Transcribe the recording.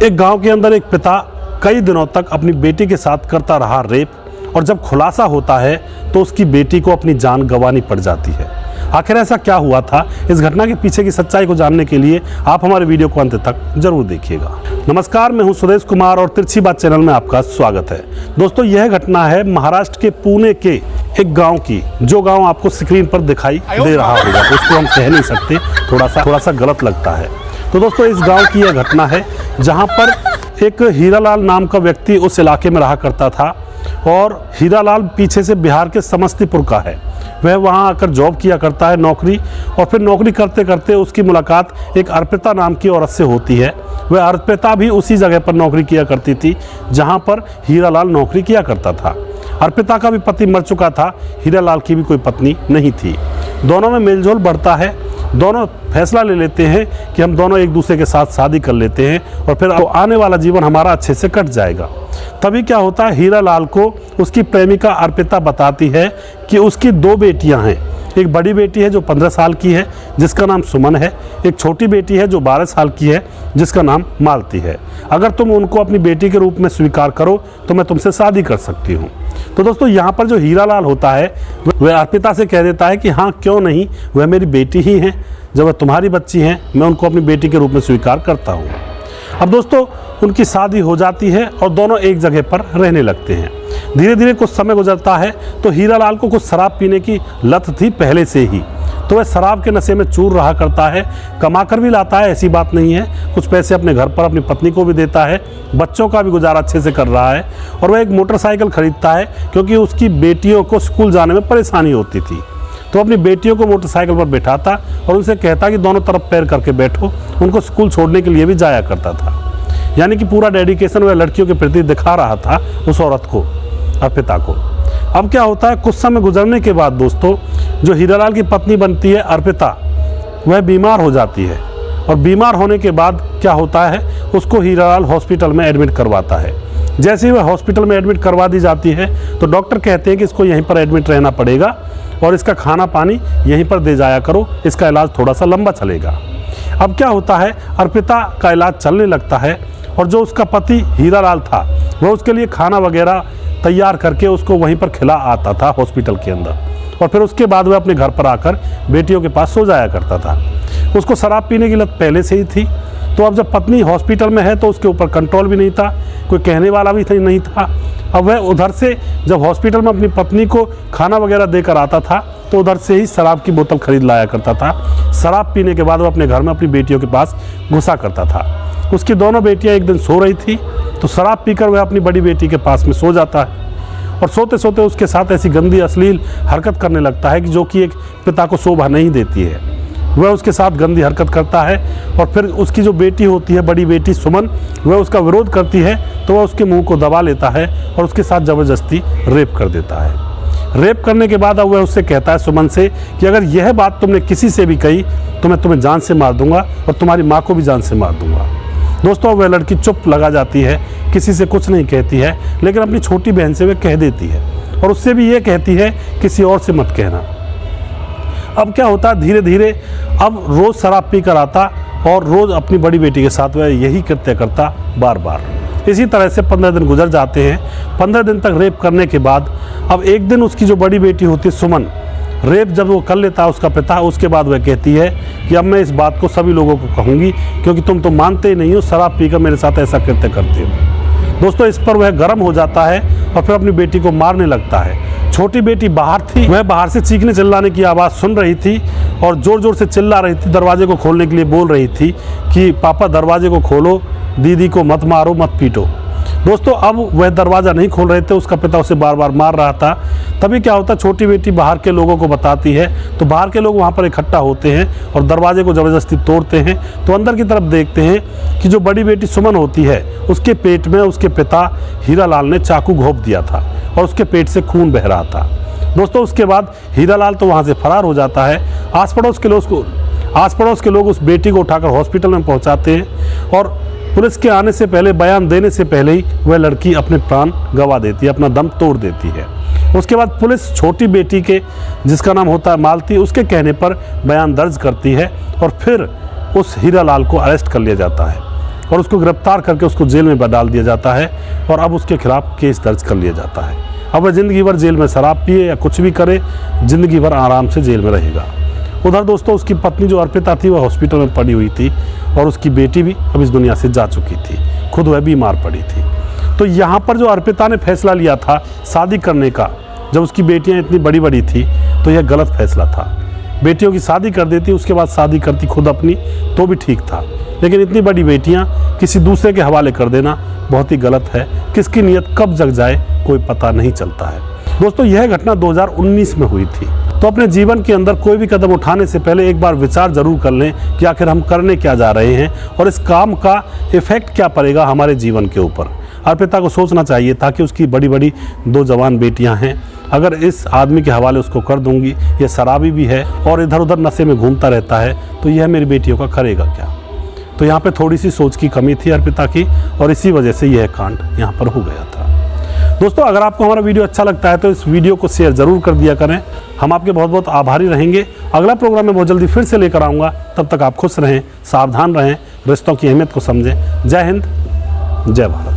एक गांव के अंदर एक पिता कई दिनों तक अपनी बेटी के साथ करता रहा रेप और जब खुलासा होता है तो उसकी बेटी को अपनी जान गंवानी पड़ जाती है। आखिर ऐसा क्या हुआ था, इस घटना के पीछे की सच्चाई को जानने के लिए आप हमारे वीडियो को अंत तक जरूर देखिएगा। नमस्कार, मैं हूं सुरेश कुमार और तिरछी बात चैनल में आपका स्वागत है। दोस्तों, यह घटना है महाराष्ट्र के पुणे के एक गांव की, जो गांव आपको स्क्रीन पर दिखाई दे रहा होगा। उसको हम कह नहीं सकते, थोड़ा सा गलत लगता है। तो दोस्तों, इस गाँव की यह घटना है जहाँ पर एक हीरालाल नाम का व्यक्ति उस इलाके में रहा करता था और हीरालाल पीछे से बिहार के समस्तीपुर का है। वह वहां आकर जॉब किया करता है, नौकरी, और फिर नौकरी करते करते उसकी मुलाकात एक अर्पिता नाम की औरत से होती है। वह अर्पिता भी उसी जगह पर नौकरी किया करती थी जहां पर हीरालाल नौकरी किया करता था। अर्पिता का भी पति मर चुका था, हीरालाल की भी कोई पत्नी नहीं थी। दोनों में मेलजोल बढ़ता है। दोनों फैसला ले लेते हैं कि हम दोनों एक दूसरे के साथ शादी कर लेते हैं और फिर आने वाला जीवन हमारा अच्छे से कट जाएगा। तभी क्या होता है, हीरालाल को उसकी प्रेमिका अर्पिता बताती है कि उसकी दो बेटियां हैं। एक बड़ी बेटी है जो 15 साल की है जिसका नाम सुमन है, एक छोटी बेटी है जो 12 साल की है जिसका नाम मालती है। अगर तुम उनको अपनी बेटी के रूप में स्वीकार करो तो मैं तुमसे शादी कर सकती हूँ। तो दोस्तों, यहाँ पर जो हीरालाल होता है वह अर्पिता से कह देता है कि हाँ, क्यों नहीं, वह मेरी बेटी ही हैं। जब वह तुम्हारी बच्ची हैं, मैं उनको अपनी बेटी के रूप में स्वीकार करता हूँ। अब दोस्तों, उनकी शादी हो जाती है और दोनों एक जगह पर रहने लगते हैं। धीरे धीरे कुछ समय गुजरता है तो हीरालाल को कुछ शराब पीने की लत थी पहले से ही, तो वह शराब के नशे में चूर रहा करता है। कमा कर भी लाता है, ऐसी बात नहीं है, कुछ पैसे अपने घर पर अपनी पत्नी को भी देता है, बच्चों का भी गुजारा अच्छे से कर रहा है। और वह एक मोटरसाइकिल खरीदता है क्योंकि उसकी बेटियों को स्कूल जाने में परेशानी होती थी। तो अपनी बेटियों को मोटरसाइकिल पर बैठाता और उनसे कहता कि दोनों तरफ पैर करके बैठो। उनको स्कूल छोड़ने के लिए भी जाया करता था। यानी कि पूरा डेडिकेशन वह लड़कियों के प्रति दिखा रहा था उस औरत को, अर्पिता को। अब क्या होता है, कुछ समय गुजरने के बाद दोस्तों, जो हीरालाल की पत्नी बनती है अर्पिता, वह बीमार हो जाती है। और बीमार होने के बाद क्या होता है, उसको हीरालाल हॉस्पिटल में एडमिट करवाता है। जैसे ही वह हॉस्पिटल में एडमिट करवा दी जाती है तो डॉक्टर कहते हैं कि इसको यहीं पर एडमिट रहना पड़ेगा और इसका खाना पानी यहीं पर दे जाया करो, इसका इलाज थोड़ा सा लंबा चलेगा। अब क्या होता है, अर्पिता का इलाज चलने लगता है और जो उसका पति हीरालाल था वह उसके लिए खाना वगैरह तैयार करके उसको वहीं पर खिला आता था हॉस्पिटल के अंदर। और फिर उसके बाद वह अपने घर पर आकर बेटियों के पास सो जाया करता था। उसको शराब पीने की लत पहले से ही थी, तो अब जब पत्नी हॉस्पिटल में है तो उसके ऊपर कंट्रोल भी नहीं था, कोई कहने वाला भी नहीं था। अब वह उधर से जब हॉस्पिटल में अपनी पत्नी को खाना वगैरह देकर आता था तो उधर से ही शराब की बोतल खरीद लाया करता था। शराब पीने के बाद वह अपने घर में अपनी बेटियों के पास घुसा करता था। उसकी दोनों बेटियां एक दिन सो रही थी तो शराब पीकर वह अपनी बड़ी बेटी के पास में सो जाता है और सोते सोते उसके साथ ऐसी गंदी अश्लील हरकत करने लगता है कि जो कि एक पिता को शोभा नहीं देती है। वह उसके साथ गंदी हरकत करता है और फिर उसकी जो बेटी होती है, बड़ी बेटी सुमन, वह उसका विरोध करती है तो वह उसके मुंह को दबा लेता है और उसके साथ ज़बरदस्ती रेप कर देता है। रेप करने के बाद अब वह उससे कहता है, सुमन से, कि अगर यह बात तुमने किसी से भी कही तो मैं तुम्हें जान से मार दूंगा और तुम्हारी माँ को भी जान से मार दूंगा। दोस्तों, वह लड़की चुप लगा जाती है, किसी से कुछ नहीं कहती है, लेकिन अपनी छोटी बहन से वह कह देती है और उससे भी ये कहती है किसी और से मत कहना। अब क्या होता है, धीरे धीरे अब रोज़ शराब पी कर आता और रोज़ अपनी बड़ी बेटी के साथ वह यही कृत्य करता बार बार। इसी तरह से 15 दिन गुजर जाते हैं। 15 दिन तक रेप करने के बाद अब एक दिन उसकी जो बड़ी बेटी होती है सुमन, रेप जब वो कर लेता है उसका पिता, उसके बाद वह कहती है कि अब मैं इस बात को सभी लोगों को कहूँगी क्योंकि तुम तो मानते ही नहीं हो, शराब पीकर मेरे साथ ऐसा कृत्य करते हो। दोस्तों, इस पर वह गर्म हो जाता है और फिर अपनी बेटी को मारने लगता है। छोटी बेटी बाहर थी, वह बाहर से चीखने चिल्लाने की आवाज़ सुन रही थी और ज़ोर ज़ोर से चिल्ला रही थी, दरवाजे को खोलने के लिए बोल रही थी कि पापा दरवाजे को खोलो, दीदी को मत मारो, मत पीटो। दोस्तों, अब वह दरवाज़ा नहीं खोल रहे थे, उसका पिता उसे बार बार मार रहा था। तभी क्या होता, छोटी बेटी बाहर के लोगों को बताती है तो बाहर के लोग वहाँ पर इकट्ठा होते हैं और दरवाजे को ज़बरदस्ती तोड़ते हैं। तो अंदर की तरफ देखते हैं कि जो बड़ी बेटी सुमन होती है उसके पेट में उसके पिता हीरालाल ने चाकू घोंप दिया था और उसके पेट से खून बह रहा था। दोस्तों, उसके बाद हीरालाल तो वहाँ से फरार हो जाता है। आस पड़ोस के लोग उस बेटी को उठाकर हॉस्पिटल में पहुँचाते हैं और पुलिस के आने से पहले, बयान देने से पहले ही वह लड़की अपने प्राण गंवा देती है, अपना दम तोड़ देती है। उसके बाद पुलिस छोटी बेटी के, जिसका नाम होता है मालती, उसके कहने पर बयान दर्ज करती है और फिर उस हीरालाल को अरेस्ट कर लिया जाता है। और उसको गिरफ्तार करके उसको जेल में डाल दिया जाता है और अब उसके खिलाफ केस दर्ज कर लिया जाता है। अब वह ज़िंदगी भर जेल में शराब पिए या कुछ भी करे, ज़िंदगी भर आराम से जेल में रहेगा। उधर दोस्तों उसकी पत्नी जो अर्पिता थी वह हॉस्पिटल में पड़ी हुई थी और उसकी बेटी भी अब इस दुनिया से जा चुकी थी, खुद वह बीमार पड़ी थी। तो यहाँ पर जो अर्पिता ने फैसला लिया था शादी करने का, जब उसकी बेटियाँ इतनी बड़ी बड़ी थी, तो यह गलत फैसला था। बेटियों की शादी कर देती, उसके बाद शादी करती खुद अपनी, तो भी ठीक था, लेकिन इतनी बड़ी बेटियाँ किसी दूसरे के हवाले कर देना बहुत ही गलत है। किसकी नीयत कब जग जाए कोई पता नहीं चलता है। दोस्तों यह घटना 2019 में हुई थी। तो अपने जीवन के अंदर कोई भी कदम उठाने से पहले एक बार विचार जरूर कर लें कि आखिर हम करने क्या जा रहे हैं और इस काम का इफेक्ट क्या पड़ेगा हमारे जीवन के ऊपर। अर्पिता को सोचना चाहिए था कि उसकी बड़ी बड़ी 2 जवान बेटियां हैं, अगर इस आदमी के हवाले उसको कर दूंगी, ये शराबी भी है और इधर उधर नशे में घूमता रहता है, तो यह मेरी बेटियों का करेगा क्या। तो यहाँ पे थोड़ी सी सोच की कमी थी अर्पिता की और इसी वजह से यह कांड यहाँ पर हो गया था। दोस्तों अगर आपको हमारा वीडियो अच्छा लगता है तो इस वीडियो को शेयर ज़रूर कर दिया करें। हम आपके बहुत बहुत आभारी रहेंगे। अगला प्रोग्राम मैं बहुत जल्दी फिर से लेकर आऊँगा। तब तक आप खुश रहें, सावधान रहें, रिश्तों की अहमियत को समझें। जय हिंद, जय भारत।